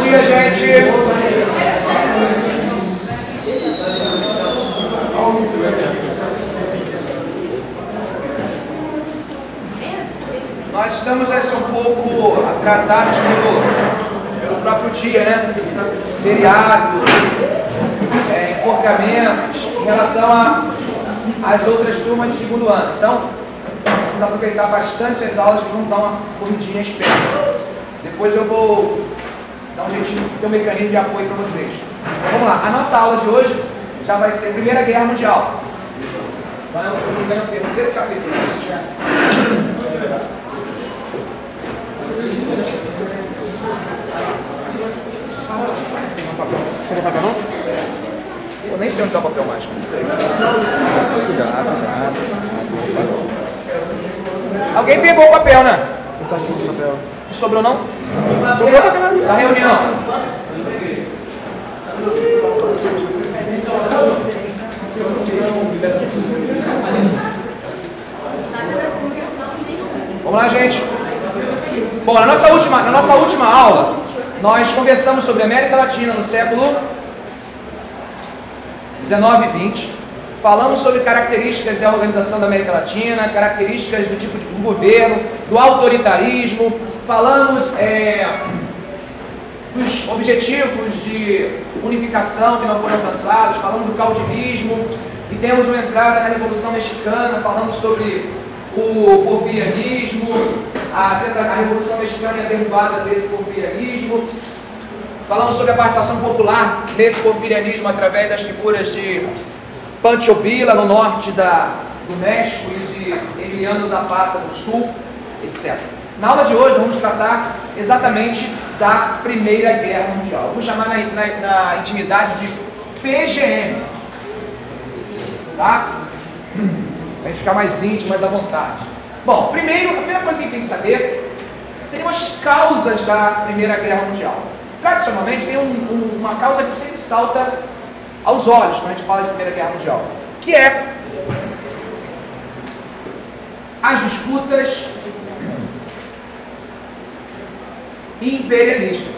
dia, gente. Nós estamos um pouco atrasados pelo próprio dia, né? Feriado, enforcamentos, em relação às outras turmas de segundo ano. Então, vamos aproveitar bastante as aulas que vão dar uma corridinha esperta. Depois eu vou dar um jeitinho, ter um mecanismo de apoio para vocês. Então, vamos lá. A nossa aula de hoje já vai ser Primeira Guerra Mundial. Então, se não me engano, é o terceiro capítulo. Você não sabe não? Eu nem sei onde está o papel mágico. Alguém pegou o papel, né? Não sabe o papel. Não sobrou, não? Sobrou pra caralho. Na reunião. Vamos lá, gente. Bom, na nossa última aula, nós conversamos sobre a América Latina no século 19 e 20. Falamos sobre características da organização da América Latina, características do tipo de governo, do autoritarismo. Falamos dos objetivos de unificação que não foram alcançados. Falamos do caudilismo. E temos uma entrada na Revolução Mexicana. Falamos sobre o porfirianismo, a Revolução Mexicana e a derrubada desse porfirianismo. Falamos sobre a participação popular nesse porfirianismo através das figuras de Pancho Villa, no norte do México, e de Emiliano Zapata, no sul, etc. Na aula de hoje, vamos tratar exatamente da Primeira Guerra Mundial. Vamos chamar na intimidade de PGM. Tá? Para a gente ficar mais íntimo, mais à vontade. Bom, a primeira coisa que a gente tem que saber seriam as causas da Primeira Guerra Mundial. Tradicionalmente, tem uma causa que sempre salta aos olhos quando a gente fala de Primeira Guerra Mundial, que é as disputas imperialistas.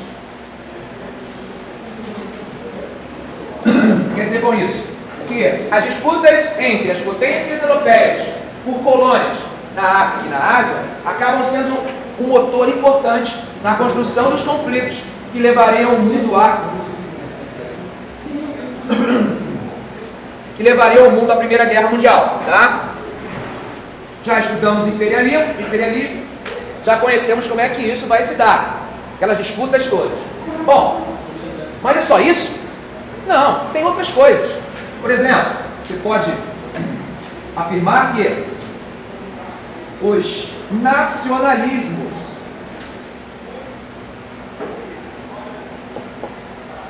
Quer dizer com isso? Que as disputas entre as potências europeias por colônias na África e na Ásia acabam sendo um motor importante na construção dos conflitos que levariam o mundo à Primeira Guerra Mundial, tá? Já estudamos imperialismo, já conhecemos como é que isso vai se dar, aquelas disputas todas. Bom, mas é só isso? Não, tem outras coisas. Por exemplo, você pode afirmar que os nacionalismos,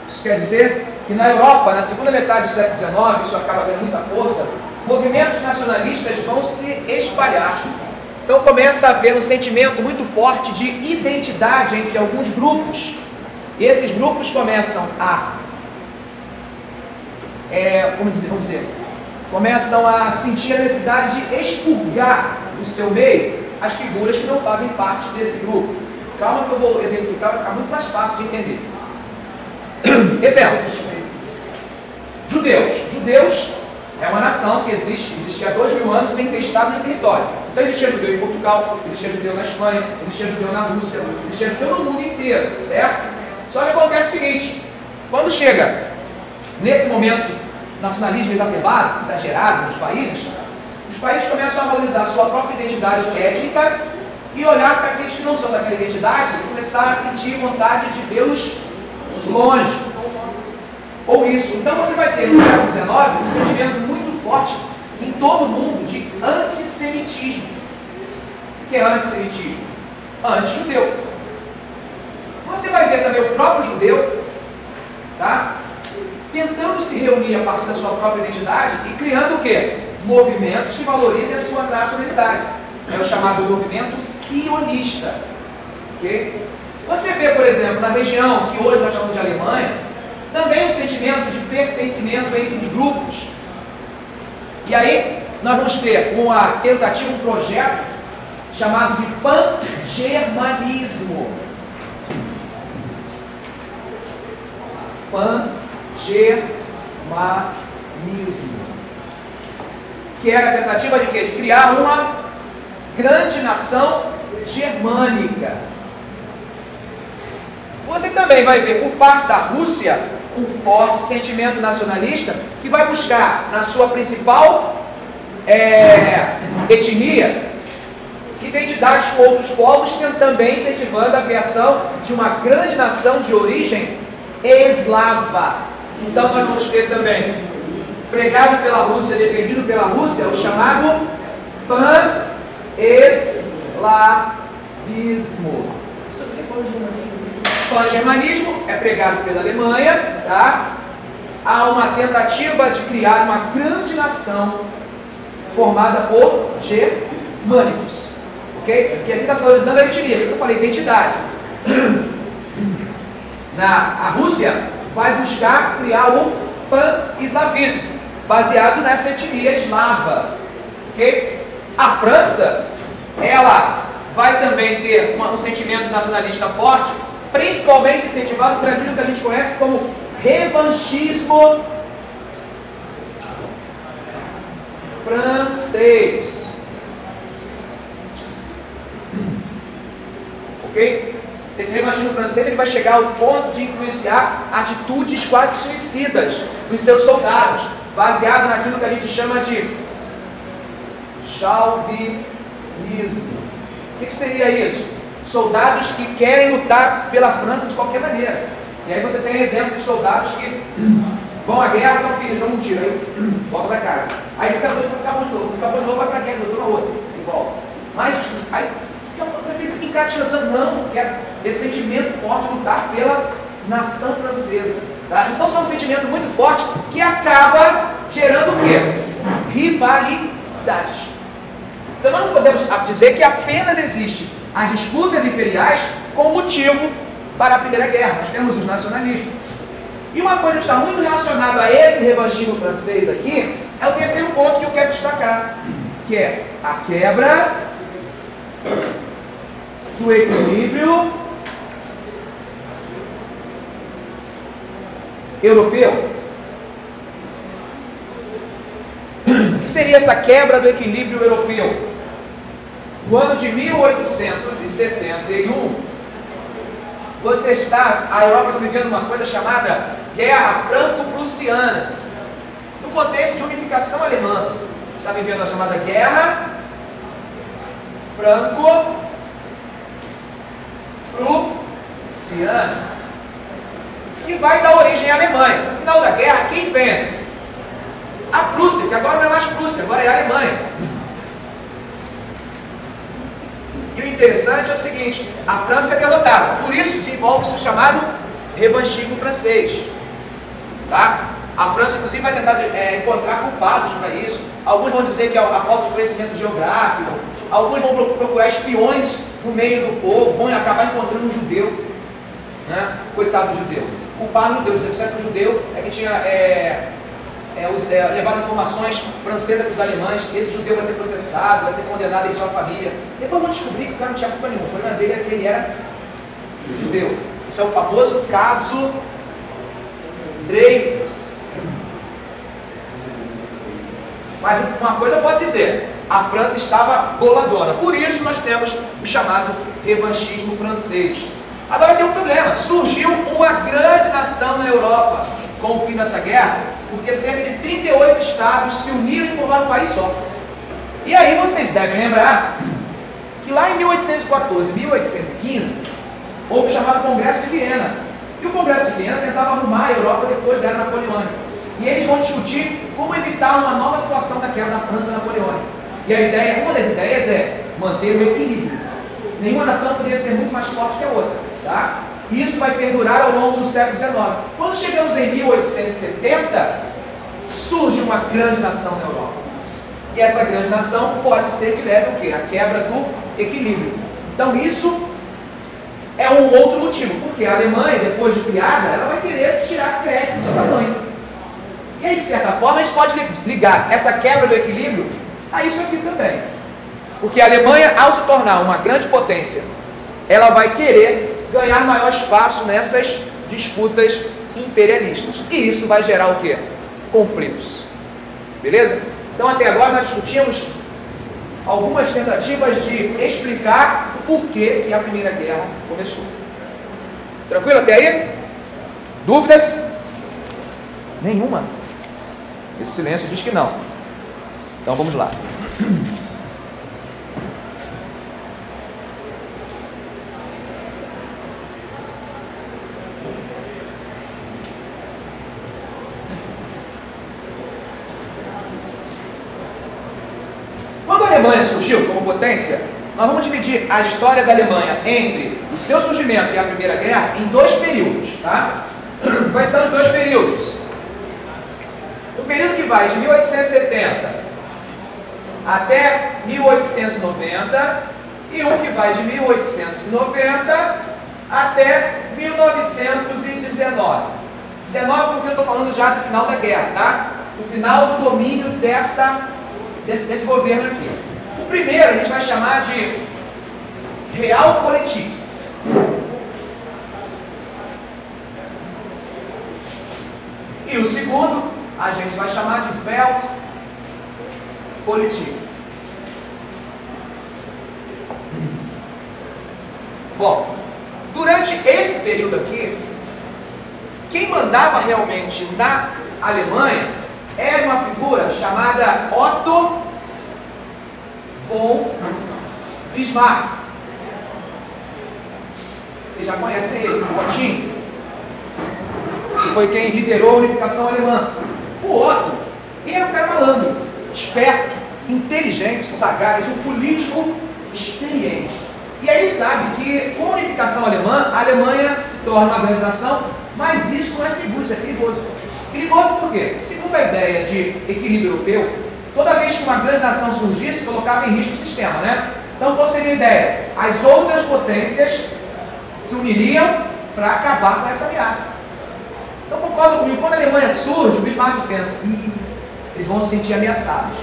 isso quer dizer que na Europa, na segunda metade do século XIX, isso acaba ganhando muita força, movimentos nacionalistas vão se espalhar. Então começa a haver um sentimento muito forte de identidade entre alguns grupos. E esses grupos começam a começam a sentir a necessidade de expurgar do seu meio as figuras que não fazem parte desse grupo. Calma que eu vou exemplificar, vai ficar muito mais fácil de entender. Exemplos. Judeus é uma nação que existe há 2000 anos sem ter estado no território. Então existia judeu em Portugal, existia judeu na Espanha, existia judeu na Rússia, existia judeu no mundo inteiro, certo? Só que acontece o seguinte, quando chega nesse momento nacionalismo exagerado nos países, os países começam a valorizar a sua própria identidade étnica e olhar para aqueles que não são daquela identidade e começar a sentir vontade de vê-los longe. Ou isso. Então você vai ter no século XIX um sentimento muito forte em todo o mundo de antissemitismo. O que é antissemitismo? Anti-judeu. Você vai ver também o próprio judeu, tá? Tentando se reunir a partir da sua própria identidade e criando o quê? Movimentos que valorizem a sua nacionalidade. É o chamado movimento sionista. Okay? Você vê, por exemplo, na região que hoje nós chamamos de Alemanha, também um sentimento de pertencimento entre os grupos. E aí, nós vamos ter uma tentativa, um projeto chamado de pan-germanismo. pan-germanismo, que era a tentativa de quê? De criar uma grande nação germânica. Você também vai ver por parte da Rússia um forte sentimento nacionalista que vai buscar na sua principal etnia identidades com outros povos, também incentivando a criação de uma grande nação de origem eslava. Então nós vamos ter também, pregado pela Rússia, defendido pela Rússia, o chamado pan-eslavismo. Pan-germanismo é pregado pela Alemanha, tá? Há uma tentativa de criar uma grande nação formada por germânicos. Ok? Porque aqui está valorizando a etnia, eu falei identidade. A Rússia vai buscar criar o pan-eslavismo, baseado nessa etnia eslava. Ok? A França, ela vai também ter um sentimento nacionalista forte, principalmente incentivado por aquilo que a gente conhece como revanchismo francês. Ok? Esse revanchismo francês ele vai chegar ao ponto de influenciar atitudes quase suicidas nos seus soldados, baseado naquilo que a gente chama de chauvinismo. O que seria isso? Soldados que querem lutar pela França de qualquer maneira. E aí você tem exemplo de soldados que vão à guerra, são filhos, dão um tiro, aí volta pra cá. Aí fica doido para ficar bom de novo, vai pra guerra, lutou na outra, e volta. Mas aí eu prefiro ficar tirando, não, quero esse sentimento forte de lutar pela nação francesa. Tá? Então são um sentimento muito forte que acaba gerando o quê? Rivalidade. Então nós não podemos dizer que apenas existe as disputas imperiais como motivo para a Primeira Guerra. Nós temos os nacionalismos. E uma coisa que está muito relacionada a esse revanchismo francês aqui é o terceiro ponto que eu quero destacar, que é a quebra do equilíbrio europeu. O que seria essa quebra do equilíbrio europeu? No ano de 1871, a Europa está vivendo uma coisa chamada Guerra Franco-Prussiana. No contexto de unificação alemã, está vivendo a chamada Guerra Franco-Prussiana, que vai dar origem à Alemanha. No final da guerra, quem vence? A Prússia, que agora não é mais Prússia, agora é a Alemanha. E o interessante é o seguinte, a França é derrotada, por isso desenvolve-se o chamado revanchismo francês. Tá? A França, inclusive, vai tentar encontrar culpados para isso. Alguns vão dizer que é a falta de conhecimento geográfico, alguns vão procurar espiões no meio do povo, vão acabar encontrando um judeu, né? Coitado do judeu. Culpado no Deus, dizendo que o judeu é que tinha levado informações francesas para os alemães, esse judeu vai ser processado, vai ser condenado em sua família. Depois vão descobrir que o cara não tinha culpa nenhuma, o problema dele é que ele era judeu. Isso é o famoso caso Dreyfus. Mas uma coisa eu posso dizer, a França estava boladona. Por isso nós temos o chamado revanchismo francês. Agora tem um problema, surgiu uma grande nação na Europa com o fim dessa guerra, porque cerca de 38 estados se uniram e formaram um país só. E aí vocês devem lembrar que lá em 1814, 1815, houve o chamado Congresso de Viena. E o Congresso de Viena tentava arrumar a Europa depois da Era Napoleônica. E eles vão discutir como evitar uma nova situação daquela da França napoleônica. E a ideia, uma das ideias é manter o equilíbrio. Nenhuma nação poderia ser muito mais forte que a outra. Tá? E isso vai perdurar ao longo do século XIX. Quando chegamos em 1870, surge uma grande nação na Europa. E essa grande nação pode ser que leve o quê? A quebra do equilíbrio. Então isso é um outro motivo, porque a Alemanha, depois de criada, ela vai querer tirar crédito do seu tamanho. E aí, de certa forma, a gente pode ligar essa quebra do equilíbrio a isso aqui também. Porque a Alemanha, ao se tornar uma grande potência, ela vai querer ganhar maior espaço nessas disputas imperialistas. E isso vai gerar o quê? Conflitos. Beleza? Então até agora nós discutimos algumas tentativas de explicar por que a Primeira Guerra começou. Tranquilo até aí? Dúvidas? Nenhuma. Esse silêncio diz que não. Então vamos lá. Quando a Alemanha surgiu como potência, nós vamos dividir a história da Alemanha entre o seu surgimento e a Primeira Guerra em dois períodos, tá? Quais são os dois períodos? O período que vai de 1870 até 1890 e um que vai de 1890 até 1919. 19 porque eu estou falando já do final da guerra, tá? O final do domínio desse governo aqui. O primeiro a gente vai chamar de Realpolitik. E o segundo a gente vai chamar de Weltpolitik. Bom, durante esse período aqui, quem mandava realmente na Alemanha era uma figura chamada Otto von Bismarck. Vocês já conhecem ele, o Ottinho, que foi quem liderou a unificação alemã. O Otto, ele era um cara malandro, esperto, inteligente, sagaz, um político experiente. E aí ele sabe que com a unificação alemã, a Alemanha se torna uma grande nação, mas isso não é seguro, isso é perigoso. Perigoso por quê? Segundo a ideia de equilíbrio europeu, toda vez que uma grande nação surgisse, colocava em risco o sistema, né? Então qual seria a ideia? As outras potências se uniriam para acabar com essa ameaça. Então concorda comigo, quando a Alemanha surge, o Bismarck pensa, eles vão se sentir ameaçados.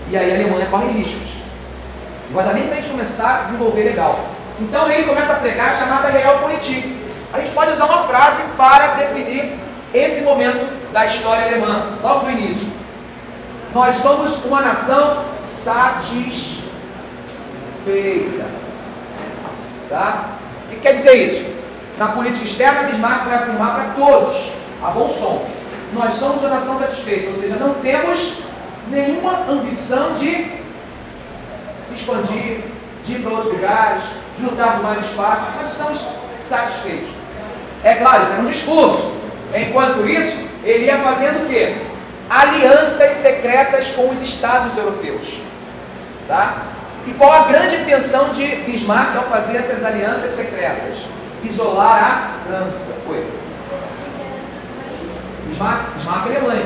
E aí a Alemanha corre riscos. Não vai dar nem para a gente começar a se desenvolver legal. Então ele começa a pregar a chamada Realpolitik. A gente pode usar uma frase para definir esse momento da história alemã, logo no início. Nós somos uma nação satisfeita. Tá? O que quer dizer isso? Na política externa, Bismarck vai afirmar para todos, a bom som, nós somos uma nação satisfeita, ou seja, não temos nenhuma ambição de se expandir, de ir para outros lugares, de lutar por mais espaço, nós estamos satisfeitos. É claro, isso é um discurso. Enquanto isso, ele ia fazendo o quê? Alianças secretas com os estados europeus. Tá? E qual a grande intenção de Bismarck ao fazer essas alianças secretas? Isolar a França. Foi. Bismarck é Alemanha.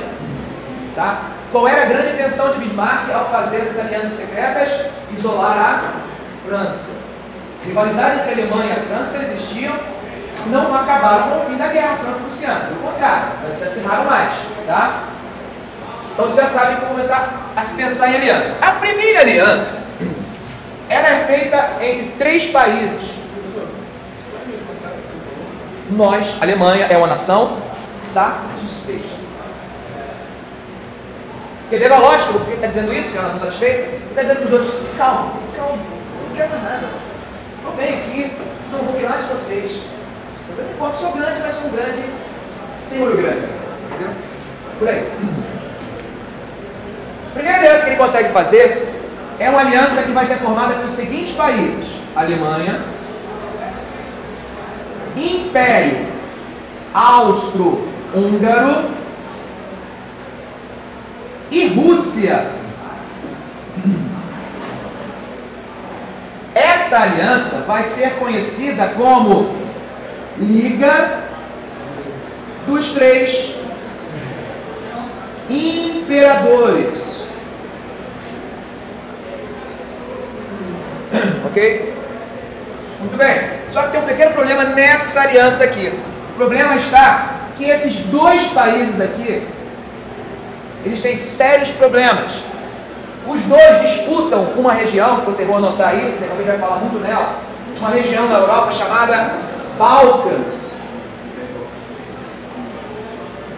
Tá? Qual era a grande intenção de Bismarck ao fazer essas alianças secretas? Isolar a França. A rivalidade entre a Alemanha e a França existiam, não acabaram com o fim da guerra franco-prussiana. Pelo contrário, eles se acirraram mais. Tá? Então você já sabe que vou começar a se pensar em aliança. A primeira aliança, ela é feita entre 3 países. Nós, a Alemanha, é uma nação satisfeita. Entendeu a lógica? Por que está dizendo isso? Que é uma nação satisfeita? Está dizendo para os outros, calma, não quero mais nada. Estou bem aqui, não vou querer nada de vocês. Eu não importa, sou grande, mas sou um grande sem olho grande. Entendeu? Por aí. A primeira aliança que ele consegue fazer é uma aliança que vai ser formada pelos seguintes países: Alemanha, Império Austro-Húngaro e Rússia. Essa aliança vai ser conhecida como Liga dos 3 Imperadores. Ok? Muito bem. Só que tem um pequeno problema nessa aliança aqui. O problema está que esses 2 países aqui, eles têm sérios problemas. Os 2 disputam uma região, que vocês vão anotar aí, a gente vai falar muito nela, uma região da Europa chamada Balcãs.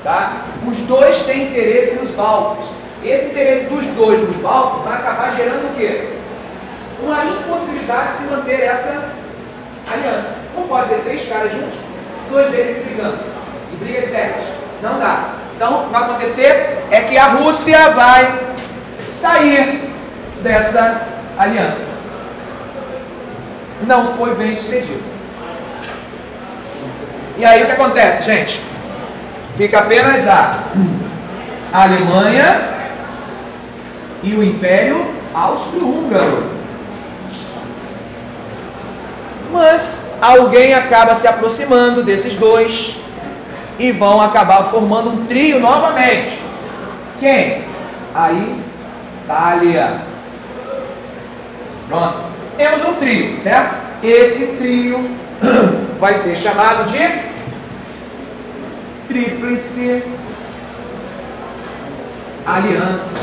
Tá? Os dois têm interesse nos Bálticos. Esse interesse dos dois nos Bálticos vai acabar gerando o quê? Uma impossibilidade de se manter essa aliança. Não pode ter 3 caras juntos, se 2 deles brigando. E brigas sérias. Não dá. Então, o que vai acontecer é que a Rússia vai sair dessa aliança. Não foi bem sucedido. E aí o que acontece, gente? Fica apenas a Alemanha e o Império Austro-Húngaro. Mas alguém acaba se aproximando desses dois e vão acabar formando um trio novamente. Quem? A Itália. Pronto. Temos um trio, certo? Esse trio vai ser chamado de Tríplice Aliança.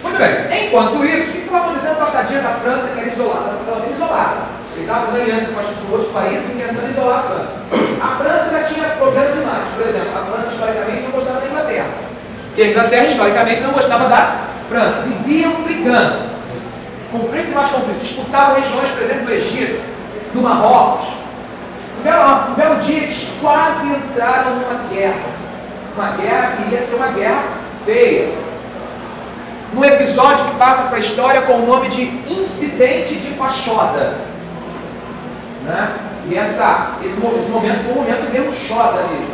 Muito bem. Enquanto isso, o que estava acontecendo com a tadinha da França, que era isolada? Ela estava sendo isolada. Ele estava fazendo aliança com outros países e tentando isolar a França. A França já tinha problema demais. Por exemplo, a França historicamente não gostava da Inglaterra. E a Inglaterra historicamente não gostava da França. Viviam brigando. Conflitos e mais conflitos. Disputavam regiões, por exemplo, do Egito, do Marrocos. Um belo dia eles quase entraram numa guerra. Uma guerra que ia ser uma guerra feia. Num episódio que passa para a história com o nome de Incidente de Fachoda. Né? E esse momento foi um momento mesmo choda ali.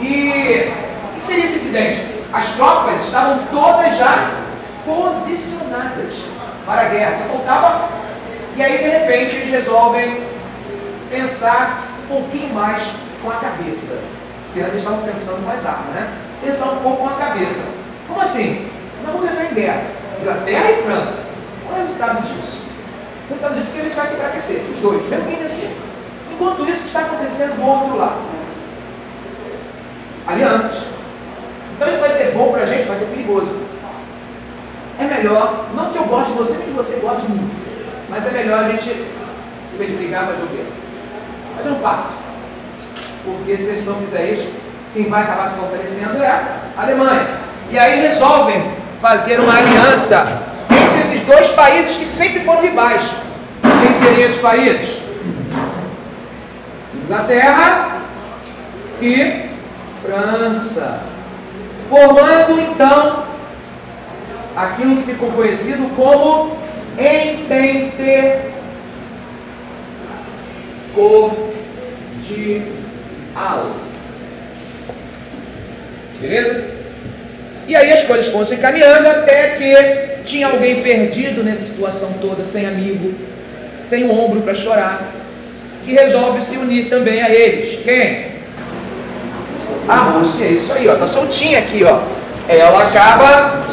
E o que seria esse incidente? As tropas estavam todas já posicionadas para a guerra. Só faltava. E aí, de repente, eles resolvem pensar um pouquinho mais com a cabeça. Porque eles estavam pensando mais arma, né? Pensar um pouco com a cabeça. Como assim? Nós vamos entrar em guerra. Inglaterra e França. Qual é o resultado disso? O resultado disso é que a gente vai se enfraquecer, os dois, mesmo quem vencer. Enquanto isso, o que está acontecendo do outro lado? Alianças. Então isso vai ser bom para a gente, vai ser perigoso. É melhor, não que eu goste de você, nem que você goste de mim, mas é melhor a gente, em vez de brigar, fazer o quê? Fazer um pacto. Porque se a gente não fizer isso, quem vai acabar se fortalecendo é a Alemanha. E aí resolvem fazer uma aliança entre esses dois países que sempre foram rivais. Quem seriam esses países? Inglaterra e França. Formando então aquilo que ficou conhecido como Entente Cordial. Beleza? E aí as coisas foram se encaminhando até que tinha alguém perdido nessa situação toda, sem amigo, sem um ombro para chorar, que resolve se unir também a eles. Quem? A Rússia, isso aí, ó, tá soltinha aqui, ó. Ela acaba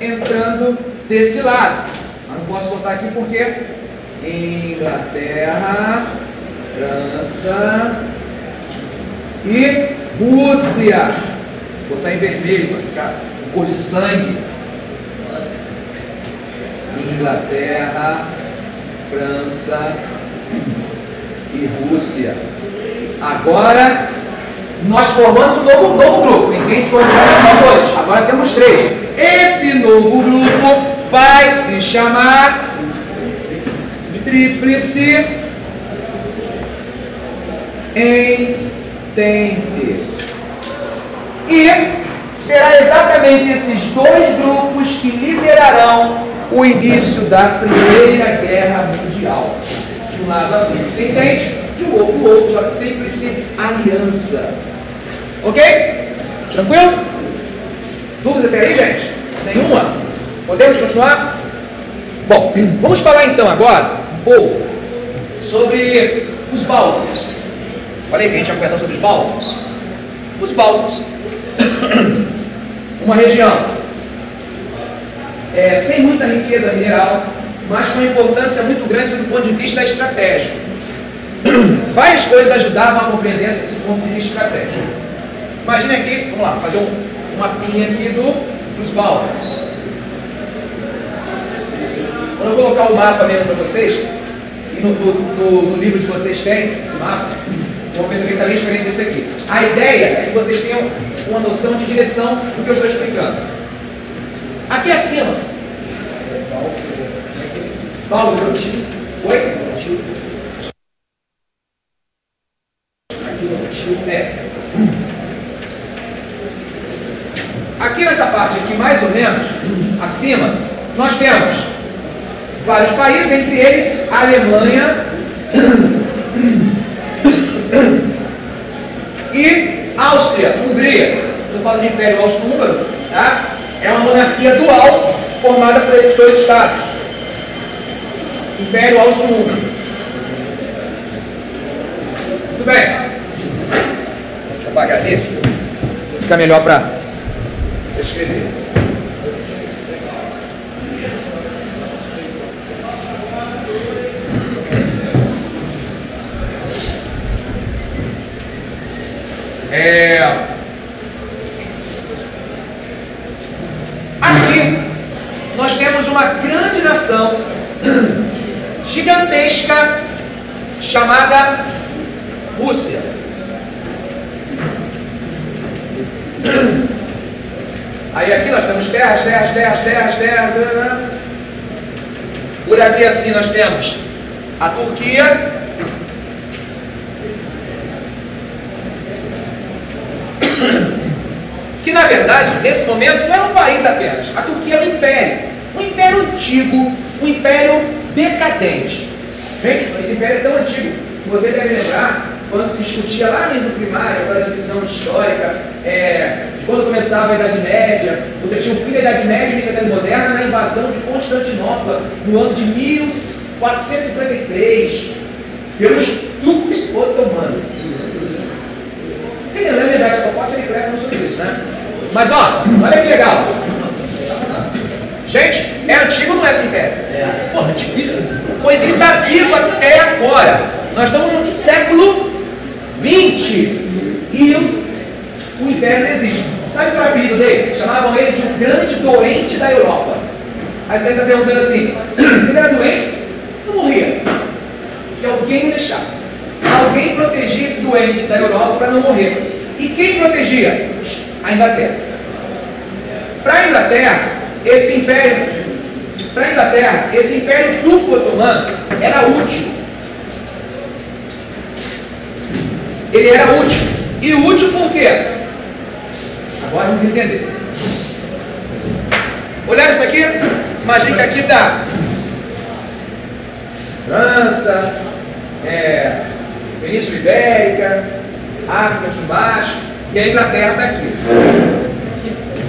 entrando desse lado. Mas não posso botar aqui porque Inglaterra, França e Rússia. Vou botar em vermelho para ficar com cor de sangue. Inglaterra, França e Rússia. Agora nós formamos um novo grupo. Em quem a gente foi só 2. Agora temos 3. Esse novo grupo vai se chamar Tríplice Entente. E será exatamente esses 2 grupos que liderarão o início da Primeira Guerra Mundial. De um lado a Tríplice Entente, do outro a Tríplice Aliança. Ok? Tranquilo? Dúvida até aí, gente? Nenhuma? Podemos continuar? Bom, vamos falar então agora um pouco sobre os Bálticos. Falei que a gente ia conversar sobre os Bálticos. Os Bálticos, uma região sem muita riqueza mineral, mas com importância muito grande do ponto de vista estratégico. Várias coisas ajudavam a compreender esse ponto de vista estratégico. Imagine aqui, vamos lá, fazer um mapinha aqui dos Bálticos. Quando eu colocar o mapa mesmo para vocês, e no livro de vocês tem esse mapa, vocês vão perceber que está bem diferente desse aqui. A ideia é que vocês tenham uma noção de direção do que eu estou explicando. Aqui acima, Paulo, foi? Aqui nessa parte aqui, mais ou menos, acima, nós temos vários países, entre eles a Alemanha e Áustria, Hungria. Não falo de Império Austro-Húngaro, tá? É uma monarquia dual formada por esses dois estados. Império Austro-Húngaro. Tudo bem? Deixa eu apagar ali. Fica melhor para escrever. Aqui nós temos uma grande nação gigantesca chamada Rússia. Aí aqui nós temos terras. Por aqui assim nós temos a Turquia. Que na verdade, nesse momento, não é um país apenas. A Turquia é um império antigo, um império decadente. Gente, esse império é tão antigo que você deve lembrar quando se discutia lá no primário, aquela divisão histórica, de quando começava a Idade Média. Você tinha o fim da Idade Média e início da Idade Moderna na invasão de Constantinopla no ano de 1453 pelos turcos otomanos. Você lembra de Aristoteles, ele escreve sobre isso, né? Mas ó, olha que legal. Gente, é antigo ou não é esse império? Porra, antiguíssimo. Pois ele está vivo até agora. Nós estamos no século XX e o império não existe. Sabe qual é o apelido dele? Chamavam ele de um grande doente da Europa. Aí você está perguntando assim, se ele era doente, não morria. Que alguém o deixava. Alguém protegia esse doente da Europa para não morrer. E quem protegia? A Inglaterra. Para a Inglaterra, esse império turco-otomano era útil. Ele era útil. E útil por quê? Agora vamos entender. Olhar isso aqui, imagina que aqui está França, Península Ibérica, África aqui embaixo, e a Inglaterra está aqui.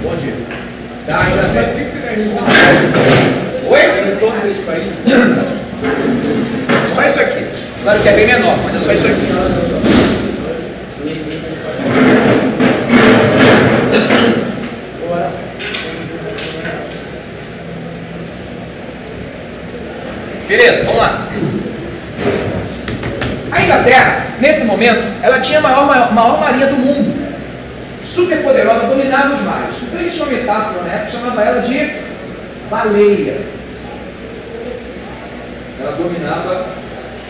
Bom dia. Tá, a Inglaterra. Oi? Em todos esses países. Só isso aqui. Claro que é bem menor, mas é só isso aqui. Beleza, vamos lá. A Inglaterra, nesse momento, ela tinha a maior marinha do mundo. Super poderosa, dominava os mares. Então eles tinham uma metáfora na época, chamava ela de baleia. Ela dominava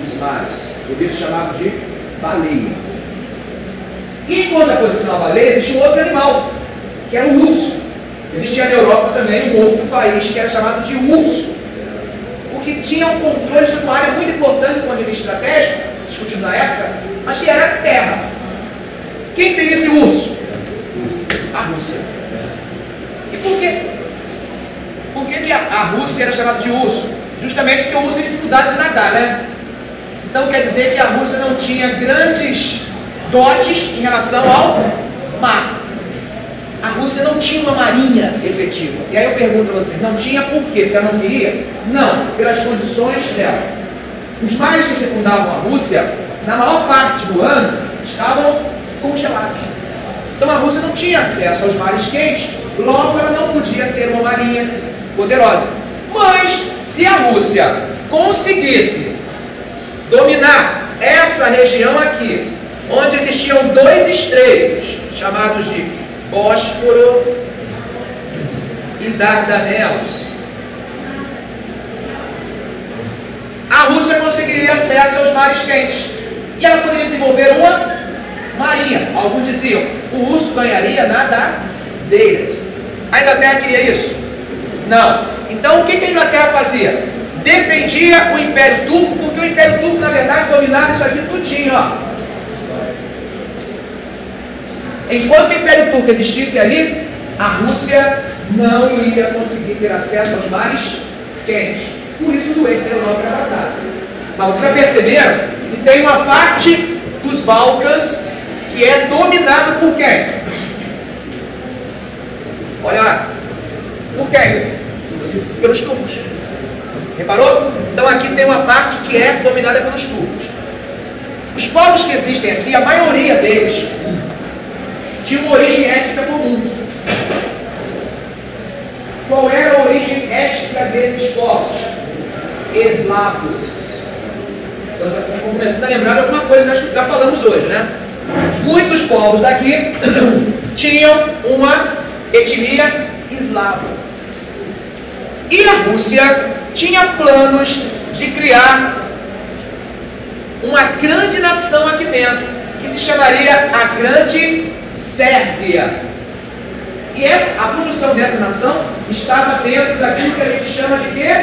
os mares. Por isso chamava de baleia. E enquanto a posição da baleia, existia um outro animal, que era o urso. Existia na Europa também um outro país que era chamado de urso. Que tinha um controle sobre uma área muito importante do ponto de vista estratégico, discutido na época, mas que era a terra. Quem seria esse urso? A Rússia. E por quê? Por que a Rússia era chamada de urso? Justamente porque o urso tem dificuldade de nadar, né? Então quer dizer que a Rússia não tinha grandes dotes em relação ao mar. A Rússia não tinha uma marinha efetiva. E aí eu pergunto a vocês, não tinha por quê? Porque ela não queria? Não, pelas condições dela. Os mares que circundavam a Rússia, na maior parte do ano, estavam congelados. Então a Rússia não tinha acesso aos mares quentes, logo ela não podia ter uma marinha poderosa. Mas, se a Rússia conseguisse dominar essa região aqui, onde existiam dois estreitos, chamados de Bósforo e Dardanelos, a Rússia conseguiria quentes. E ela poderia desenvolver uma marinha. Alguns diziam, o russo ganharia nadadeiras. A Inglaterra queria isso? Não. Então o que a Inglaterra fazia? Defendia o Império Turco, porque o Império Turco, na verdade, dominava isso aqui tudinho, ó. Enquanto o Império Turco existisse ali, a Rússia não ia conseguir ter acesso aos mares quentes. Por isso o doente da Europa era batata. Mas vocês já perceberam que tem uma parte dos Balcãs que é dominado por quem? Olha lá. Por quem? Pelos turcos. Reparou? Então aqui tem uma parte que é dominada pelos turcos. Os povos que existem aqui, a maioria deles tinha uma origem étnica comum. Qual era a origem étnica desses povos? Eslavos. Então já estamos começando a lembrar de alguma coisa que nós já falamos hoje, né? Muitos povos daqui tinham uma etnia eslava. E a Rússia tinha planos de criar uma grande nação aqui dentro, que se chamaria a Grande Sérvia. E a construção dessa nação estava dentro daquilo que a gente chama de quê?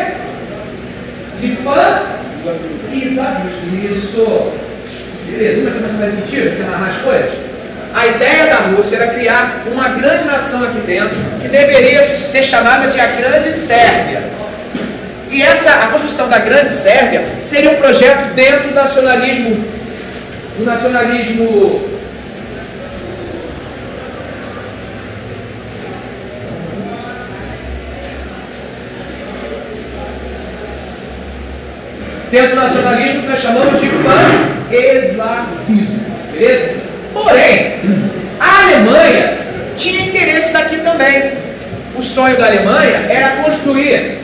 De pan-islamismo. Isso. Beleza, não começa a fazer sentido você narrar as coisas? A ideia da Rússia era criar uma grande nação aqui dentro, que deveria ser chamada de a Grande Sérvia. E a construção da Grande Sérvia seria um projeto dentro do nacionalismo que nós chamamos de pan-eslavismo. Beleza? Porém, a Alemanha tinha interesses aqui também. O sonho da Alemanha era construir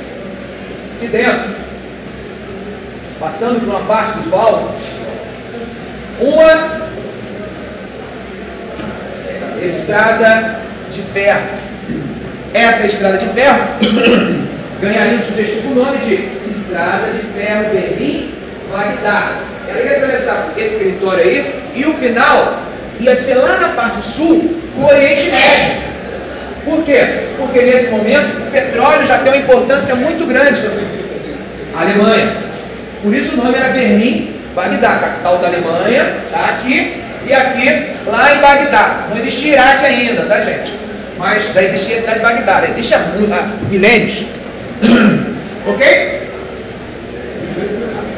aqui dentro, passando por uma parte dos Balcãs, uma estrada de ferro. Essa estrada de ferro ganharia um sugestivo nome de Estrada de Ferro Berlim-Bagdá. Ela ia atravessar esse território aí e o final ia ser lá na parte sul, no Oriente Médio. Por quê? Porque nesse momento o petróleo já tem uma importância muito grande na Alemanha. Por isso o nome era Berlim-Bagdá, capital da Alemanha, tá aqui e aqui, lá em Bagdá. Não existia Iraque ainda, tá, gente? Mas já existia a cidade de Bagdá, já existe há milênios. Ok?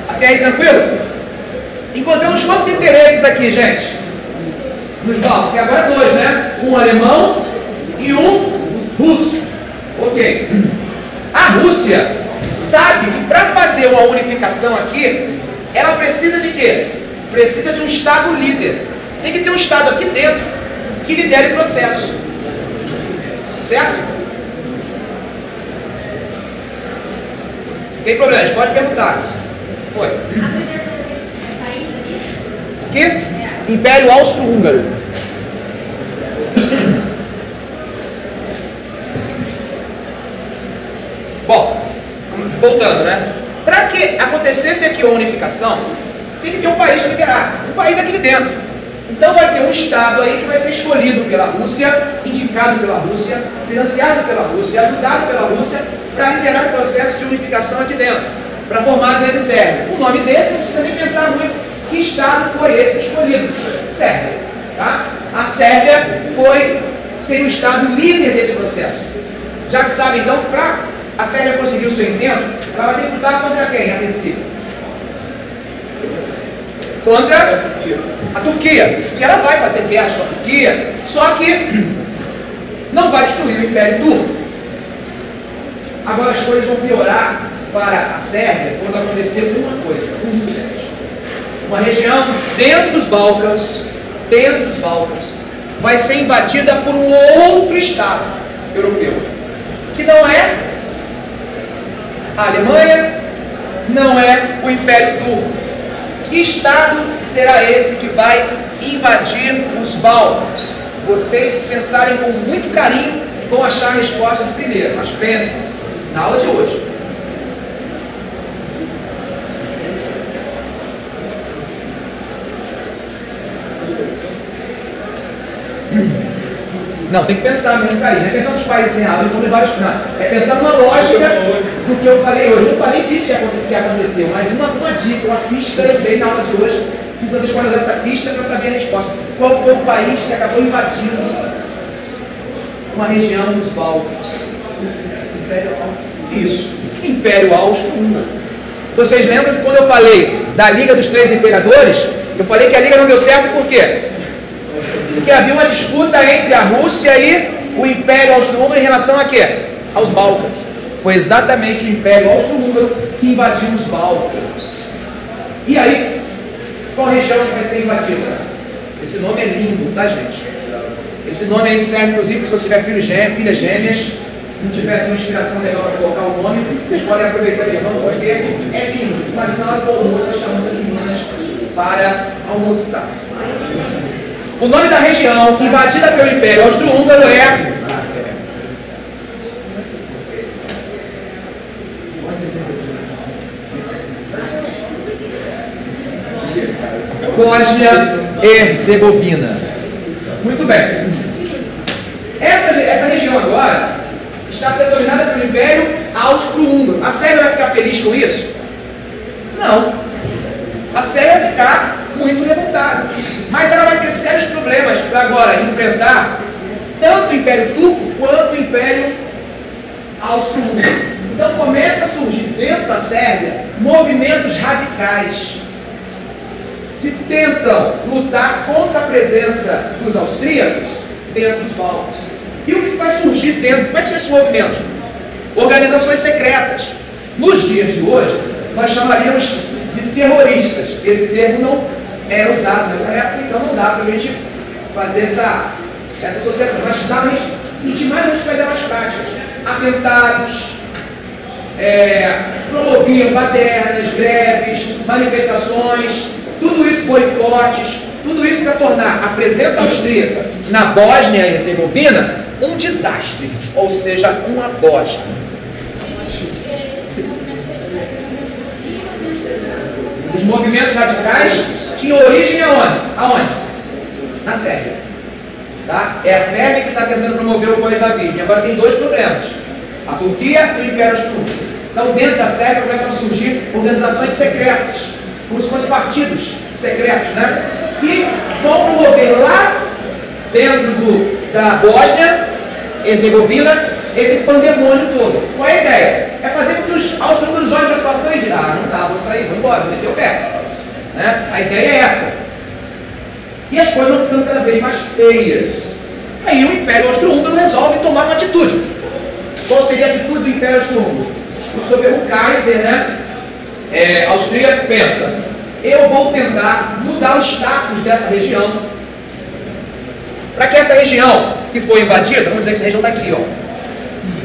Até aí tranquilo? Encontramos quantos interesses aqui, gente? Nos Balcãs, que agora dois, né? Um alemão e um russo. Ok. A Rússia sabe que para fazer uma unificação aqui, ela precisa de quê? Precisa de um Estado líder. Tem que ter um Estado aqui dentro que lidere o processo. Certo? Tem problema, pode perguntar. Foi. A abreviação do país ali? O quê? Império Austro-Húngaro. Bom, voltando, né? Para que acontecesse aqui a unificação, tem que ter um país para liderar. Um país aqui de dentro. Então vai ter um Estado aí que vai ser escolhido pela Rússia, indicado pela Rússia, financiado pela Rússia, ajudado pela Rússia, para liderar o processo de unificação aqui dentro, para formar a Grande Sérvia. O nome desse não precisa nem pensar muito. Que Estado foi esse escolhido? Sérvia. Tá? A Sérvia seria o Estado líder desse processo. Já que sabe, então, para a Sérvia conseguir o seu intento, ela vai disputar contra quem, a princípio? Contra a Turquia. E ela vai fazer guerras com a Turquia, só que não vai destruir o Império Turco. Agora as coisas vão piorar para a Sérvia quando acontecer uma coisa, um incidente. Uma região dentro dos Balcãs, vai ser invadida por um outro Estado europeu, que não é a Alemanha, não é o Império Turco. Que Estado será esse que vai invadir os Balcãs? Vocês pensarem com muito carinho, vão achar a resposta de primeiro, mas pensem na aula de hoje. Não, tem que pensar mesmo, cara. Não é pensar nos países sem água, não vários planos. É pensar numa lógica do que eu falei hoje. Eu não falei que isso que aconteceu, mas uma dica, uma pista eu dei na aula de hoje, que vocês podem usar essa pista para saber a resposta. Qual foi o país que acabou invadindo uma região dos Balcãs? Isso, Império Austro-Húngaro. Vocês lembram que quando eu falei da Liga dos Três Imperadores, eu falei que a Liga não deu certo por quê? Porque havia uma disputa entre a Rússia e o Império Austro-Húngaro em relação a quê? Aos Balcãs. Foi exatamente o Império Austro-Húngaro que invadiu os Balcãs. E aí, qual região que vai ser invadida? Esse nome é lindo, tá, gente? Esse nome aí serve, inclusive, se você tiver filhas gêmeas, não tiver essa inspiração legal para colocar o nome, vocês podem aproveitar esse nome porque é lindo. Imagina na hora do almoço chamando as meninas para almoçar. O nome da região invadida pelo Império Austro-Húngaro é Bósnia-Herzegovina. Muito bem. Essa região agora está sendo dominada pelo Império Austro-Húngaro. A Sérvia vai ficar feliz com isso? Não. A Sérvia vai ficar muito revoltada. Mas ela vai ter sérios problemas para agora enfrentar tanto o Império Turco quanto o Império Austro-Húngaro. Então começa a surgir dentro da Sérvia movimentos radicais que tentam lutar contra a presença dos austríacos dentro dos Balcãs. E o que vai surgir dentro? Como é que são esses movimentos? Organizações secretas. Nos dias de hoje, nós chamaríamos de terroristas. Esse termo não era usado nessa época, então não dá para a gente fazer essa associação. Mas dá para a gente sentir mais ou menos coisas mais práticas. Atentados, promoviam badernas, greves, manifestações, tudo isso, boicotes, tudo isso para tornar a presença austríaca na Bósnia e Herzegovina um desastre, ou seja, uma bosta. Os movimentos radicais tinham origem aonde? Na Sérvia. Tá? É a Sérvia que está tentando promover o Código da Virgem. Agora tem dois problemas: a Turquia e o Império Austro-Húngaro. Então, dentro da Sérvia começam a surgir organizações secretas, como se fossem partidos secretos, né? Que vão promover lá dentro da Bósnia e Herzegovina esse pandemônio todo. Qual é a ideia? É fazer com que os austro-húngaros olhem para a situação e digam: ah, não dá, vou sair, vou embora, vou meter o pé. Né? A ideia é essa. E as coisas vão ficando cada vez mais feias. Aí o Império Austro-Húngaro resolve tomar uma atitude. Qual seria a atitude do Império Austro-Húngaro? O Kaiser, né, austríaco, pensa: eu vou tentar mudar o status dessa região, para que essa região que foi invadida, vamos dizer que essa região está aqui, ó,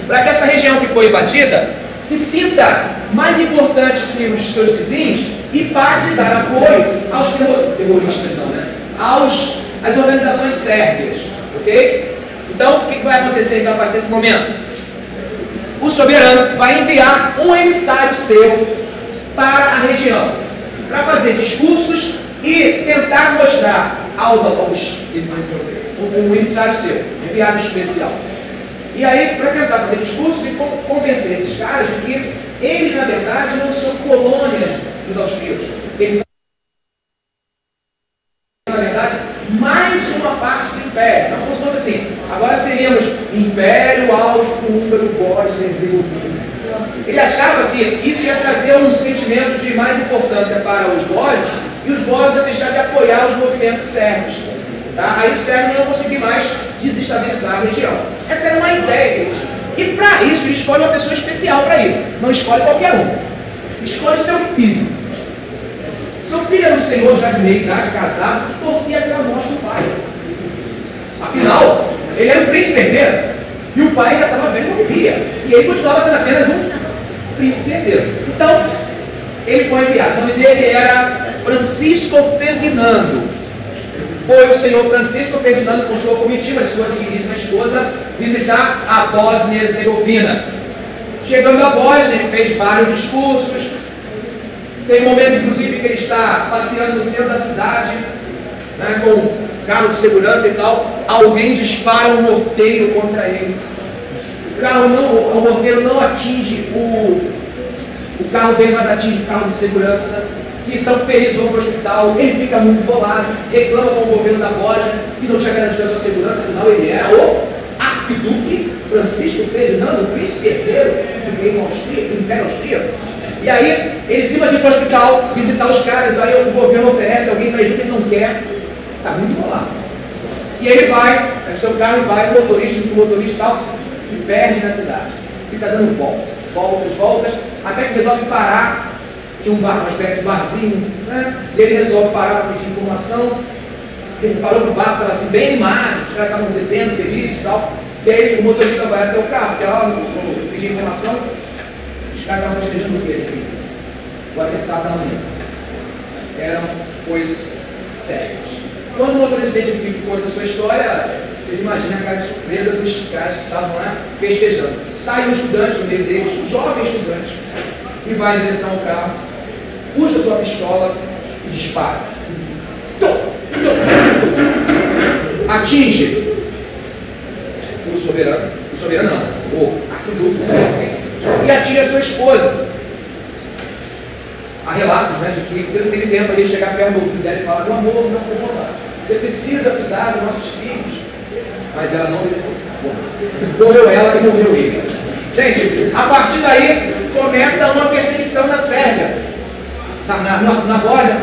para que essa região que foi invadida se sinta mais importante que os seus vizinhos e pare de dar apoio aos terroristas, não, né? Às organizações sérvias, ok? Então, o que vai acontecer então, a partir desse momento? O soberano vai enviar um emissário seu para a região, para fazer discursos e tentar mostrar um emissário seu, enviado especial. E aí, para tentar fazer discursos e convencer esses caras de que eles, na verdade, não são colônias dos austríacos. Eles são, na verdade, mais uma parte do império. Então, como se fosse assim: agora seríamos Império Austro-Húngaro, Bósnia e Herzegovina. Ele achava que isso ia trazer um sentimento de mais importância para os bósnios, e os bósnios iam deixar de apoiar os movimentos sérvios. Tá? Aí os sérvios não iam conseguir mais desestabilizar a região. Essa era uma ideia deles. E para isso, ele escolhe uma pessoa especial para ir. Não escolhe qualquer um. Escolhe seu filho. Seu filho era um senhor já de meia idade, casado, que torcia pela morte do pai. Afinal, ele era um príncipe herdeiro. E o pai já estava vendo como via. E ele continuava sendo apenas um príncipe herdeiro. Então, ele foi enviado. O nome dele era Francisco Ferdinando. Foi o senhor Francisco Ferdinando com sua comitiva e sua digníssima esposa visitar a Bósnia e Herzegovina. Chegando à Bósnia, ele fez vários discursos. Tem um momento, inclusive, que ele está passeando no centro da cidade, né, com carro de segurança e tal, alguém dispara um morteiro contra ele. O morteiro não atinge o carro dele, mas atinge o carro de segurança, que são feridos, vão para o hospital. Ele fica muito bolado, reclama com o governo da Borja, que não tinha garantido a sua segurança, afinal ele era o arquiduque Francisco Ferdinando, príncipe herdeiro do Império Austríaco. E aí, ele se manda para o hospital, visitar os caras, aí o governo oferece alguém para ele que ele não quer, está muito bolado. E ele vai, pega o seu carro e vai, o motorista e tal, se perde na cidade, fica dando voltas, até que resolve parar. Tinha um bar, uma espécie de barzinho, né? E ele resolve parar para pedir informação. Ele parou no bar, estava assim, bem animado, os caras estavam bebendo, felizes e tal. E aí o motorista vai até o carro, porque lá no pedir informação, os caras estavam festejando o quê? O atentado da manhã. Eram coisas sérias. Quando o motorista identifica e conta a sua história, vocês imaginam a cara de surpresa dos caras que estavam lá festejando. Sai um estudante no meio deles, um jovem estudante, e vai em direção ao carro, puxa sua pistola e dispara. Atinge o soberano não, o arquiduque, e atinge a sua esposa. Há relatos, né, de que teve tempo ali de chegar perto do ouvido dela e falar: meu amor, não conta, você precisa cuidar dos nossos filhos. Mas ela não obedeceu. Morreu ela e morreu ele. Gente, a partir daí começa uma perseguição na Sérvia, na Bósnia,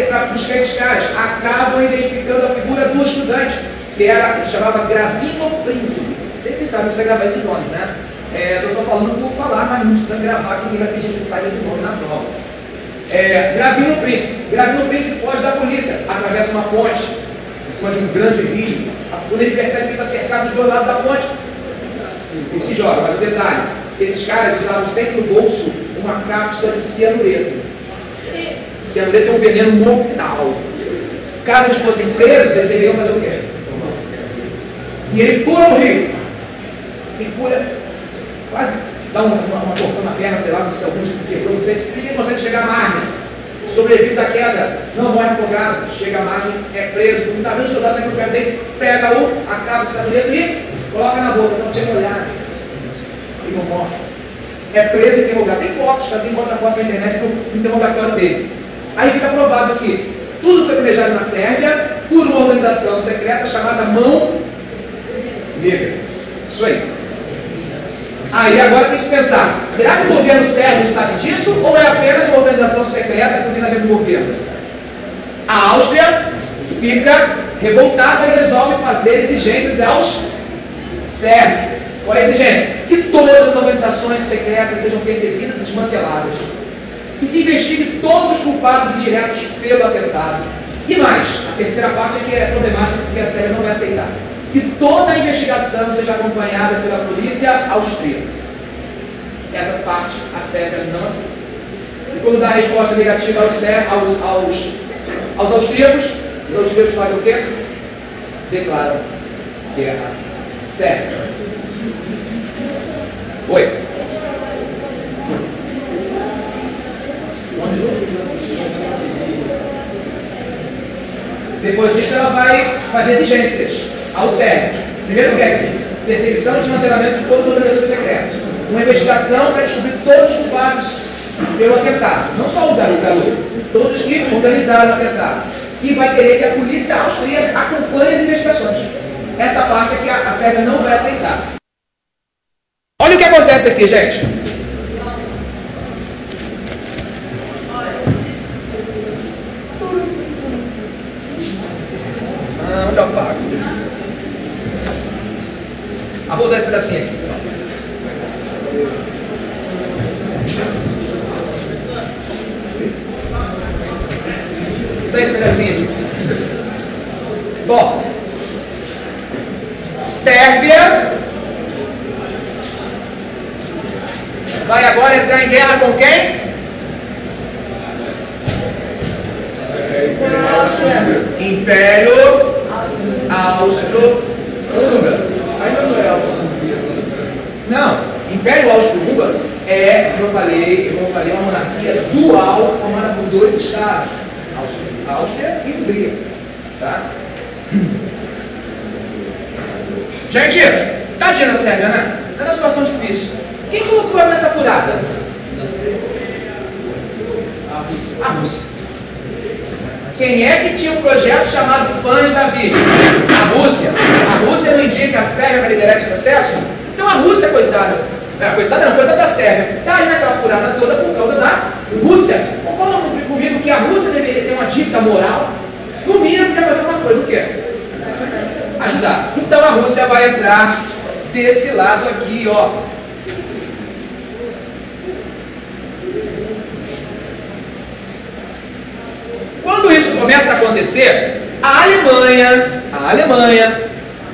para buscar esses caras. Acabam identificando a figura do estudante, que chamava Gravino Príncipe. Vocês sabem que você gravar esses nomes, né? Eu estou só falando por falar, mas não precisa gravar, que ninguém vai pedir que você saiba esse nome na prova. Gravino Príncipe foge da polícia, atravessa uma ponte, em cima de um grande rio. Quando ele percebe que está cercado dos dois lados da ponte, ele se joga. Mas o detalhe, esses caras usavam sempre no bolso uma cápsula de cianureto. Cianureto é um veneno mortal. Caso eles fossem presos, eles deveriam fazer o quê? E ele pula no rio. Ele pula, quase dá uma porção na perna, sei lá, se algum quebrou, não sei. Ninguém consegue chegar à margem. Sobrevive da queda, não morre afogado, chega à margem, é preso. Não está vendo o soldado aqui no pé dele, pega a cabo do cianureto e coloca na boca, só não chega a olhar. E não morre. É preso e interrogado. Tem fotos, assim, encontra fotos na internet do interrogatório dele. Aí fica provado que tudo foi planejado na Sérvia por uma organização secreta chamada Mão Negra. Isso aí. Aí agora tem que pensar, será que o governo sérvio sabe disso ou é apenas uma organização secreta que tem a ver com o governo? A Áustria fica revoltada e resolve fazer exigências aos sérvios. Qual é a exigência? Que todas as organizações secretas sejam perseguidas e desmanteladas. Que se investigue todos os culpados indiretos pelo atentado. E mais, a terceira parte é que é problemática porque a Sérvia não vai aceitar. Que toda a investigação seja acompanhada pela polícia austríaca. Essa parte a Sérvia não aceita. E quando dá a resposta negativa aos austríacos, os austríacos fazem o quê? Declaram guerra. Sérvia. Oi. Depois disso ela vai fazer exigências aos sérvios. Primeiro quer perseguição e desmantelamento de todas as organizações secretas. Uma investigação para descobrir todos os culpados pelo atentado. Não só o garoto, todos que organizaram o atentado. E vai querer que a polícia austríaca acompanhe as investigações. Essa parte é que a Sérvia não vai aceitar. Olha o que acontece aqui, gente. Onde eu apago? Vou usar esse pedacinho aqui. Vou usar esse pedacinho aqui. Bom, Sérvia vai agora entrar em guerra com quem? Império Austro-Húngaro. Ainda não é Austro-Húngaro. Não, Império Austro-Húngaro é, como eu falei, uma monarquia dual formada por dois estados, Áustria e Hungria. Tá? Gente, tadinha da Sérvia, né? É uma situação difícil. Quem colocou ela nessa furada? A Rússia. Quem é que tinha um projeto chamado Fãs da Virgem? A Rússia. A Rússia não indica a Sérvia para liderar esse processo? Então a Rússia, coitada. Coitada da Sérvia. Está aí naquela furada toda por causa da Rússia. Concorda comigo que a Rússia deveria ter uma dívida moral? No mínimo, para fazer uma coisa, o quê? Ajudar. Então a Rússia vai entrar desse lado aqui, ó. Quando isso começa a acontecer, a Alemanha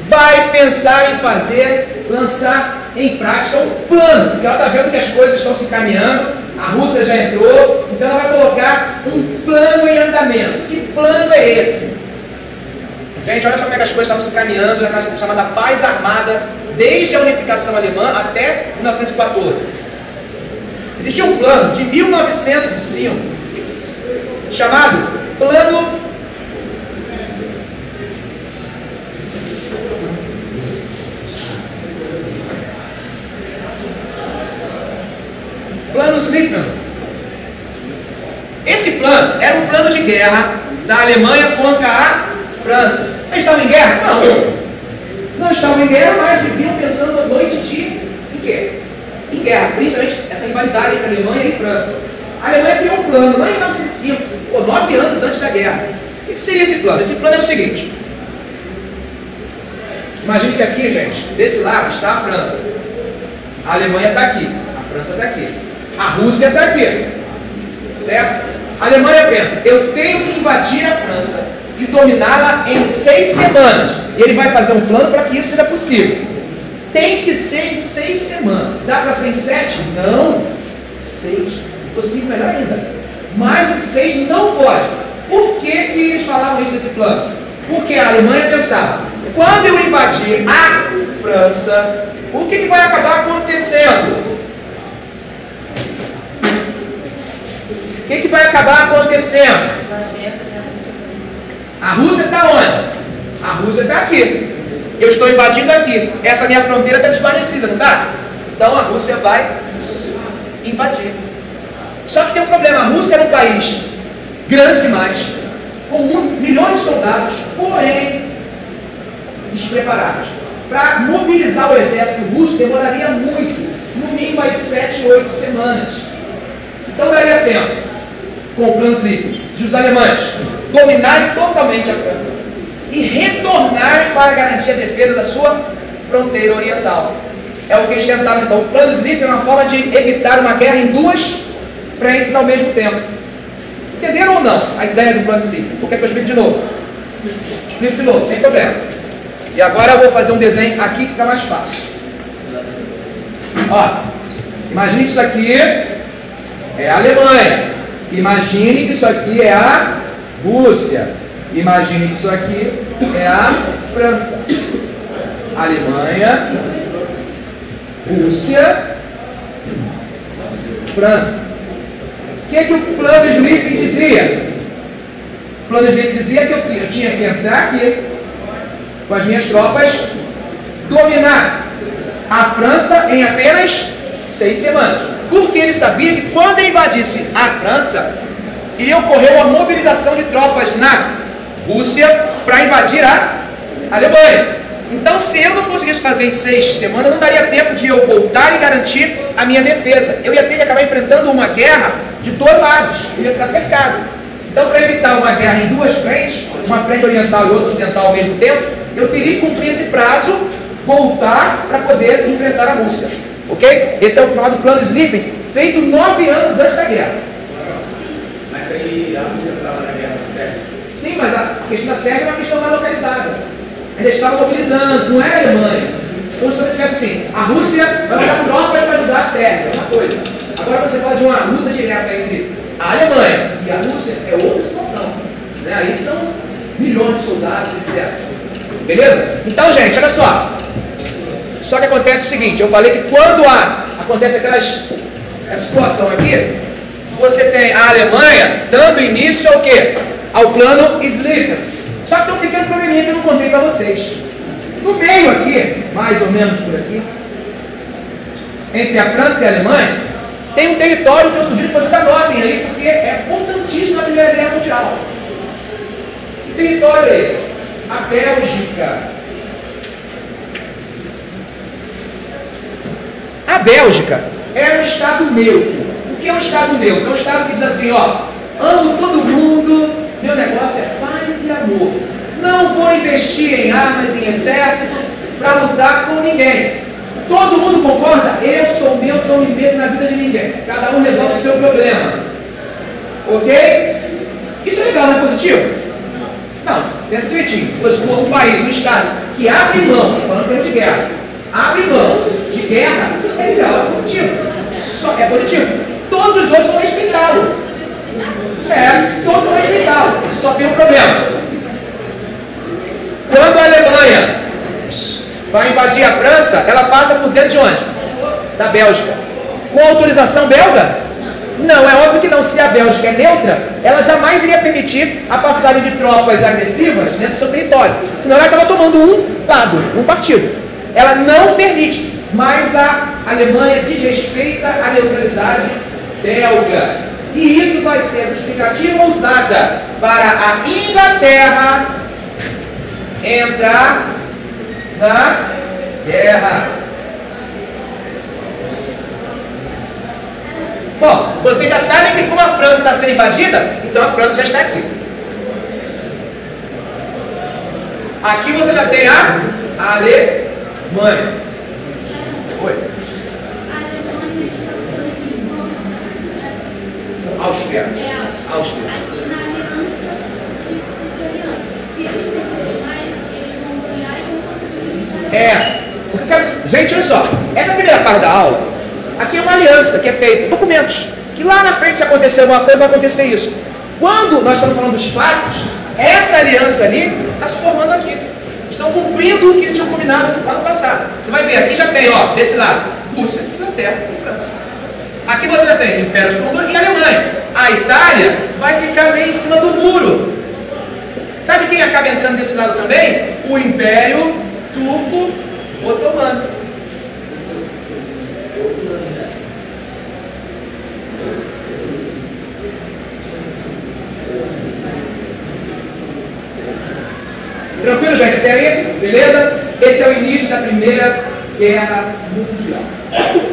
vai pensar em lançar em prática um plano, porque ela está vendo que as coisas estão se encaminhando, a Rússia já entrou, então ela vai colocar um plano em andamento. Que plano é esse? Gente, olha só como é que as coisas estavam se encaminhando naquela chamada paz armada, desde a unificação alemã até 1914. Existia um plano de 1905, chamado Plano Schlieffen. Esse plano era um plano de guerra da Alemanha contra a França. Eles estavam em guerra? Não estavam em guerra, mas viviam pensando a noite e dia em quê? Em guerra, principalmente essa rivalidade entre a Alemanha e França. A Alemanha criou um plano lá em 1905, 9 anos antes da guerra. O que seria esse plano? Esse plano era o seguinte. Imagine que aqui, gente, desse lado está a França. A Alemanha está aqui. A França está aqui. A Rússia está aqui. Certo? A Alemanha pensa, eu tenho que invadir a França e dominá-la em 6 semanas. E ele vai fazer um plano para que isso seja possível. Tem que ser em 6 semanas. Dá para ser em 7? Não. 6. Se for 5, melhor ainda. Mais do que 6 não pode. Por que eles falavam isso nesse plano? Porque a Alemanha pensava, quando eu invadir a França, o que vai acabar acontecendo? O que vai acabar acontecendo? A Rússia está onde? A Rússia está aqui. Eu estou invadindo aqui. Essa minha fronteira está desvanecida, não está? Então a Rússia vai invadir. Só que tem um problema. A Rússia era um país grande demais, com milhões de soldados, porém despreparados. Para mobilizar o exército russo demoraria muito, no mínimo aí 7, 8 semanas. Então daria tempo, com o plano Schlieffen, de os alemães dominarem totalmente a França e retornarem para garantir a defesa da sua fronteira oriental. É o que eles tentaram. Então o plano Schlieffen é uma forma de evitar uma guerra em 2 frentes ao mesmo tempo. Entenderam ou não a ideia do plano Schlieffen? Porque eu explico de novo. Explico de novo, sem problema. E agora eu vou fazer um desenho aqui que fica mais fácil. Ó, imagine que isso aqui é a Alemanha. Imagine que isso aqui é a Rússia. Imagine que isso aqui é a França. Alemanha, Rússia, França. O que o plano Schlieffen dizia? O plano Schlieffen dizia que eu tinha que entrar aqui com as minhas tropas, dominar a França em apenas 6 semanas. Porque ele sabia que quando ele invadisse a França, iria ocorrer uma mobilização de tropas na Rússia para invadir a Alemanha. Então, se eu não conseguisse fazer em 6 semanas, não daria tempo de eu voltar e garantir a minha defesa. Eu ia ter que acabar enfrentando uma guerra de 2 lados. Eu ia ficar cercado. Então, para evitar uma guerra em 2 frentes, uma frente oriental e outra ocidental ao mesmo tempo, eu teria que cumprir esse prazo, voltar para poder enfrentar a Rússia. Ok? Esse é o chamado plano Schlieffen, feito 9 anos antes da guerra. Mas aí a Rússia estava na guerra, certo? Sim, mas a questão da Sérvia é uma questão mais localizada. Ainda estava mobilizando, não era a Alemanha. Como se você tivesse assim, a Rússia vai mandar tropas para ajudar a Sérvia, é uma coisa. Agora quando você fala de uma luta direta entre a Alemanha e a Rússia, é outra situação. Né? Aí são milhões de soldados, etc. Beleza? Então, gente, olha só. Só que acontece o seguinte, eu falei que quando acontece essa situação aqui, você tem a Alemanha dando início ao quê? Ao plano Schlieffen. Só que tem um pequeno probleminha que eu não contei para vocês. No meio aqui, mais ou menos por aqui, entre a França e a Alemanha, tem um território que eu sugiro que vocês anotem aí, porque é importantíssimo na Primeira Guerra Mundial. Que território é esse? A Bélgica. A Bélgica é um estado neutro. O que é um estado neutro? É um estado que diz assim, ó, amo todo mundo, meu negócio é paz e amor. Não vou investir em armas, em exército, para lutar com ninguém. Todo mundo concorda? Eu sou neutro, não me meto na vida de ninguém. Cada um resolve o seu problema. Ok? Isso é legal, não é positivo? Não, pensa direitinho. Um país, um estado que abre mão, falando em termos de guerra, abre mão de guerra, é legal, é positivo. Só é positivo. Todos os outros vão respeitá-lo. Todos vão respeitá-lo. Só tem um problema. Quando a Alemanha vai invadir a França, ela passa por dentro de onde? Da Bélgica. Com autorização belga? Não, é óbvio que não. Se a Bélgica é neutra, ela jamais iria permitir a passagem de tropas agressivas dentro do seu território. Senão ela estava tomando um lado, um partido. Ela não permite, mas a Alemanha desrespeita a neutralidade belga. E isso vai ser a justificativa usada para a Inglaterra entrar na guerra. Bom, vocês já sabem que como a França está sendo invadida, então a França já está aqui. Aqui você já tem a Alemanha. Oi. Áustria. Áustria. Gente, olha só. Essa primeira parte da aula, aqui é uma aliança que é feita, documentos. Que lá na frente, se acontecer alguma coisa, vai acontecer isso. Quando nós estamos falando dos fatos, essa aliança ali está se formando aqui. Estão cumprindo o que tinham combinado lá no passado. Você vai ver, aqui já tem, ó, desse lado, Rússia, Inglaterra e França. Aqui você já tem Império Austro-Húngaro e Alemanha. A Itália vai ficar meio em cima do muro. Sabe quem acaba entrando desse lado também? O Império Turco-Otomano. Tranquilo, gente? Até aí? Beleza? Esse é o início da Primeira Guerra Mundial.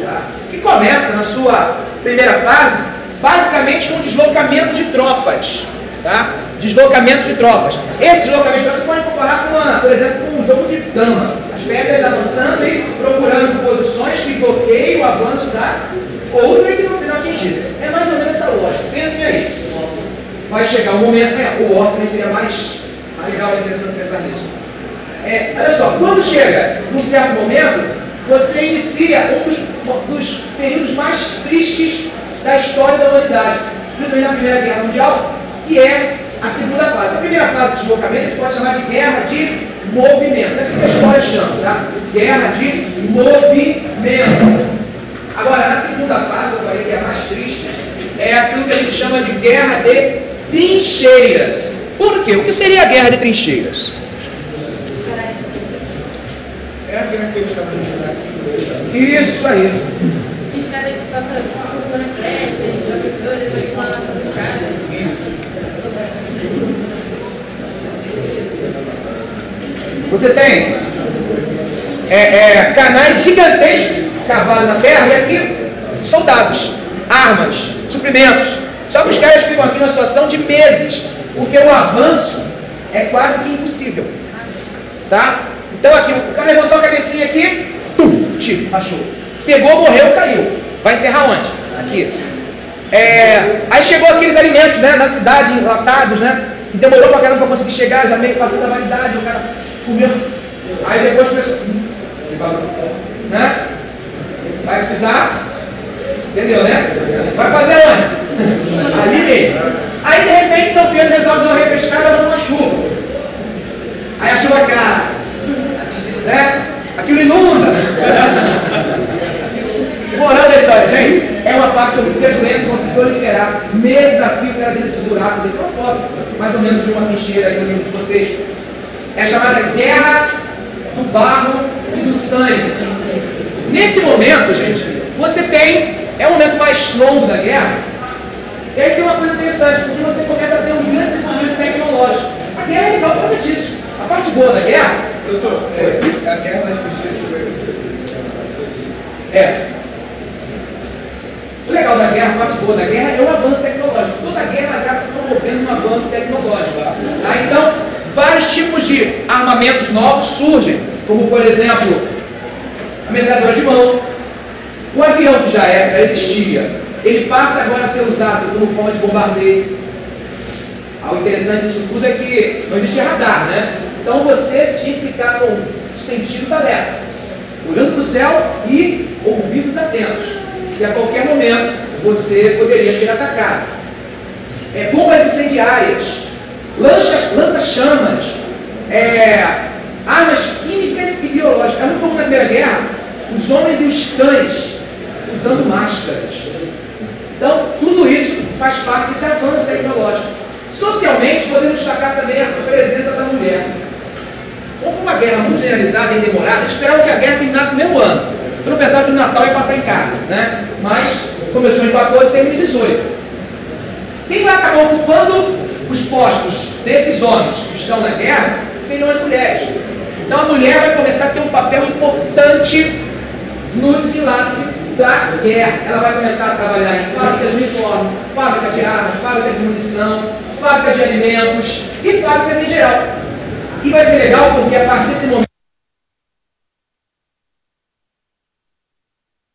Tá? Que começa na sua primeira fase, basicamente com deslocamento de tropas. Tá? Deslocamento de tropas. Esse deslocamento de tropas você pode comparar com, por exemplo, com um jogo de dama. As pedras avançando e procurando posições que bloqueiam o avanço da outra e que não serão atingidas. É mais ou menos essa lógica. Pensem aí. Vai chegar um momento, o ordem seria mais legal, é interessante pensar nisso. Olha só, quando chega num certo momento, você inicia um dos períodos mais tristes da história da humanidade, principalmente na Primeira Guerra Mundial, que é a segunda fase. A primeira fase de deslocamento a gente pode chamar de guerra de movimento. É assim que a história chama, tá? Guerra de movimento. Agora, na segunda fase, eu falei que é a mais triste, é aquilo que a gente chama de guerra de trincheiras. Por quê? O que seria a guerra de trincheiras? Isso aí. E os caras passam tipo na flecha, e as pessoas estão reclamação dos caras. Você tem canais gigantescos cavados na terra e aqui soldados, armas, suprimentos. Só que os caras ficam aqui numa situação de meses, porque o avanço é quase que impossível. Tá? Então aqui, o cara levantou a cabecinha aqui, tiro, achou. Pegou, morreu, caiu. Vai enterrar onde? Aqui. Aí chegou aqueles alimentos, né, na cidade, enlatados, né? E demorou pra caramba pra conseguir chegar, já meio passando a validade, o cara comeu. Aí depois começou, né? Vai precisar, entendeu, né? Vai fazer onde? Ali mesmo. Aí de repente São Pedro resolve dar uma refrescada numa chuva. Aí a chuva cai, né? Aquilo inunda. Moral da história, gente, é uma parte sobre o que as doenças vão se proliferar. Desafio que era desse buraco, tem uma foto, mais ou menos de uma trincheira aí no livro de vocês. É a chamada guerra do barro e do sangue. Nesse momento, gente, você tem, é o momento mais longo da guerra, e aí tem uma coisa interessante, porque você começa a ter um grande desenvolvimento tecnológico. A guerra é legal por causa disso. A parte boa da guerra... Professor, a guerra das trincheiras O legal da guerra, a parte boa da guerra é o avanço tecnológico. Toda guerra acaba promovendo um avanço tecnológico. Então, vários tipos de armamentos novos surgem, como por exemplo, a metralhadora de mão. O avião que já existia, ele passa agora a ser usado como forma de bombardeio. O interessante disso tudo é que não existia radar, né? Então você tinha que ficar com os sentidos alerta, olhando para o céu e ouvidos atentos, que a qualquer momento você poderia ser atacado. Bombas incendiárias, lança-chamas, armas químicas e biológicas. É muito comum na Primeira Guerra os homens e os cães usando máscaras. Então, tudo isso faz parte desse avanço tecnológico. Socialmente, podemos destacar também a presença da mulher. Como foi uma guerra muito generalizada e demorada, esperavam que a guerra terminasse no mesmo ano. Eu não pensava que o Natal ia passar em casa, né? Mas começou em 14 e terminou em 18. Quem vai acabar ocupando os postos desses homens que estão na guerra seriam as mulheres. Então a mulher vai começar a ter um papel importante no desenlace da guerra. Ela vai começar a trabalhar em fábricas de uniforme, fábrica de armas, fábrica de munição, fábrica de alimentos e fábricas em geral. E vai ser legal porque a partir desse momento